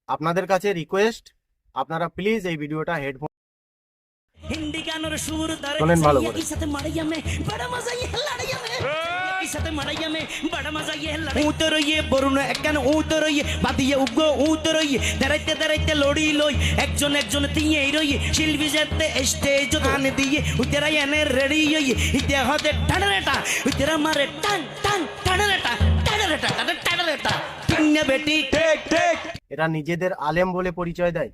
আপনাদের কাছে রিকোয়েস্ট, আপনারা প্লিজ এই ভিডিওটা হেডফোন हिंदी गानों सुर दर শোনেন ভালো করে। साथ मड़ैया में बड़ा मजा ये लड़ैया में साथ मड़ैया में बड़ा मजा ये उतर ये বরুণ একখান উতর ये বাদিয়ে উগো উতর ये দাঁড়াইতে দাঁড়াইতে লড়ি লই একজন একজন দিয়ে রই শিল্পী যেতে স্টেজ গান দিয়ে উতেরা এনে রেডি হই ইতে হতে টাড়াটা উতেরা মারে টান টান টাড়াটা টাড়াটা টাড়াটা ঠিক না বেটি ঠিক ঠিক। এরা নিজেদের আলেম বলে পরিচয় দেয়,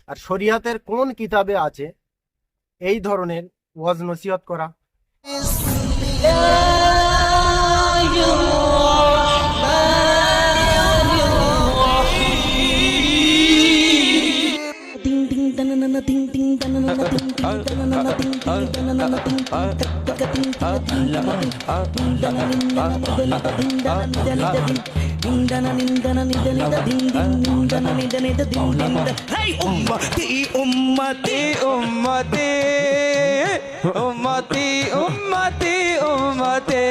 আর শরিয়াতের কোন কিতাবে আছে এই ধরনের ওয়াজ নসিহত করা? উম্মতি উম্মতি উম্মতি উম্মতি উম্মতি উম্মতি।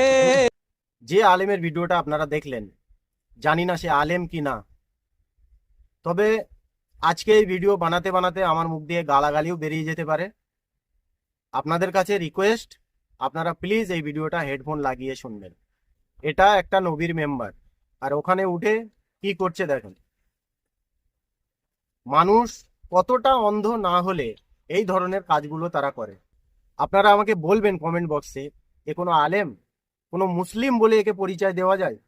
যে আলেমের ভিডিওটা আপনারা দেখলেন, জানি না সে আলেম কি না, তবে আজকে এই ভিডিও বানাতে বানাতে আমার মুখ দিয়ে গালাগালিও বেরিয়ে যেতে পারে। আপনাদের কাছে রিকোয়েস্ট, আপনারা প্লিজ এই ভিডিওটা হেডফোন লাগিয়ে শুনবেন। এটা একটা নবীর মেম্বার, আর ওখানে উঠে কি করছে দেখেন। মানুষ কতটা অন্ধ না হলে এই ধরনের কাজগুলো তারা করে? আপনারা আমাকে বলবেন কমেন্ট বক্সে, এ কোনো আলেম, কোনো মুসলিম বলে একে পরিচয় দেওয়া যায়?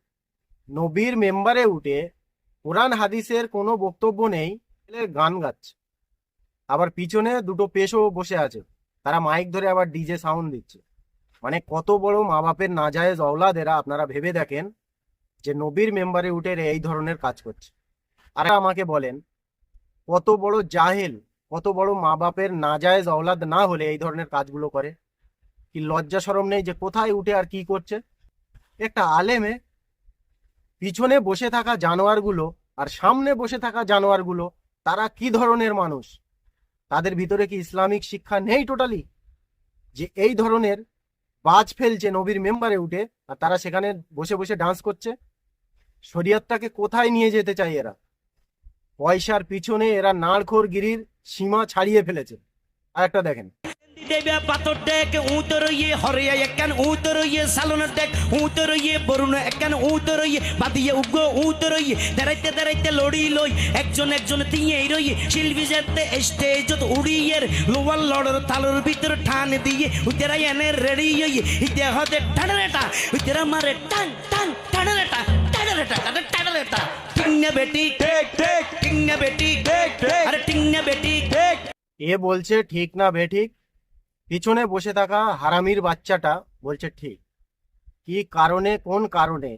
নবীর মেম্বারে উঠে কোরআন হাদিসের কোনো বক্তব্য নেই, গান গাচ্ছে। আবার পিছনে দুটো পেশও বসে আছে, তারা মাইক ধরে আবার ডিজে সাউন্ড দিচ্ছে। মানে কত বড় মা বাপের নাজায়েজ অওলাদ এরা, আপনারা ভেবে দেখেন যে নবীর মেম্বারে উঠে এই ধরনের কাজ করছে। আর আমাকে বলেন, কত বড় জাহেল, কত বড় মা বাপের নাজায়েজ অওলাদ না হলে এই ধরনের কাজগুলো করে? কি লজ্জা শরম নেই যে কোথায় উঠে আর কি করছে? একটা আলেমে পিছনে বসে থাকা জানোয়ারগুলো আর সামনে বসে থাকা জানোয়ারগুলো, তারা কি ধরনের মানুষ? তাদের ভিতরে কি ইসলামিক শিক্ষা নেই টোটালি? যে এই ধরনের বাজ ফেলছে নবীর মেম্বারে উঠে, আর তারা সেখানে বসে বসে ডান্স করছে। শরিয়তটাকে কোথায় নিয়ে যেতে চাই এরা? পয়সার পিছনে এরা নাড়খোর গিরির সীমা ছাড়িয়ে ফেলেছে। আর একটা দেখেন, দেবা পাথর দেখ উতর ইয়ে হরিয়া একখান উতর ইয়ে সালনের দেখ উতর ইয়ে বরুণ একখান উতর ইয়ে বাদিয়ে উগো উতর ইয়ে দাঁড়াইতে দাঁড়াইতে লড়ি লই একজন একজন দিয়ে রই শিল্পী যেতে স্টেজ উড়িয়ের লোয়ার লড়র তালুর ভিতর ঠান দিয়ে উতেরা এনে রেডি হই ইতে হতে টাড়াটা উতেরা মারে টান টান টাড়াটা টাড়াটা টাড়াটা ঠিক না বেটি ঠিক ঠিক ঠিক না বেটি ঠিক ঠিক আরে ঠিক না বেটি ঠিক। এ বলছে ঠিক না বেঠিক, পিছনে বসে থাকা হারামির বাচ্চাটা বলছে ঠিক। কি কারণে, কোন কারণে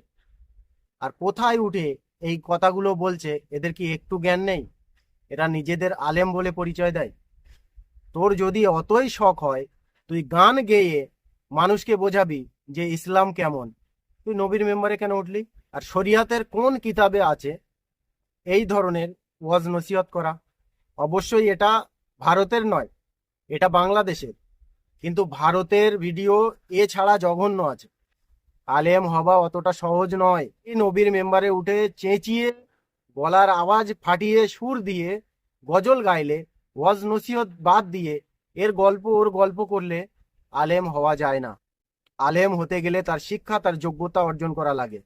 আর কোথায় উঠে এই কথাগুলো বলছে? এদের কি একটু জ্ঞান নেই? এরা নিজেদের আলেম বলে পরিচয় দেয়। তোর যদি অতই শখ হয়, তুই গান গেয়ে মানুষকে বোঝাবি যে ইসলাম কেমন, তুই নবীর মেম্বারে কেন উঠলি? আর শরিয়াতের কোন কিতাবে আছে এই ধরনের ওয়াজ নসিহত করা? অবশ্যই এটা ভারতের নয়, এটা বাংলাদেশের, কিন্তু ভারতের ভিডিও এছাড়া জঘন্য আছে। আলেম হওয়া অতটা সহজ নয়। এই নবীর মেম্বারে উঠে চেঁচিয়ে গলার আওয়াজ ফাটিয়ে সুর দিয়ে গজল গাইলে, ওয়াজ নসিহত বাদ দিয়ে এর গল্প ওর গল্প করলে আলেম হওয়া যায় না। আলেম হতে গেলে তার শিক্ষা, তার যোগ্যতা অর্জন করা লাগে।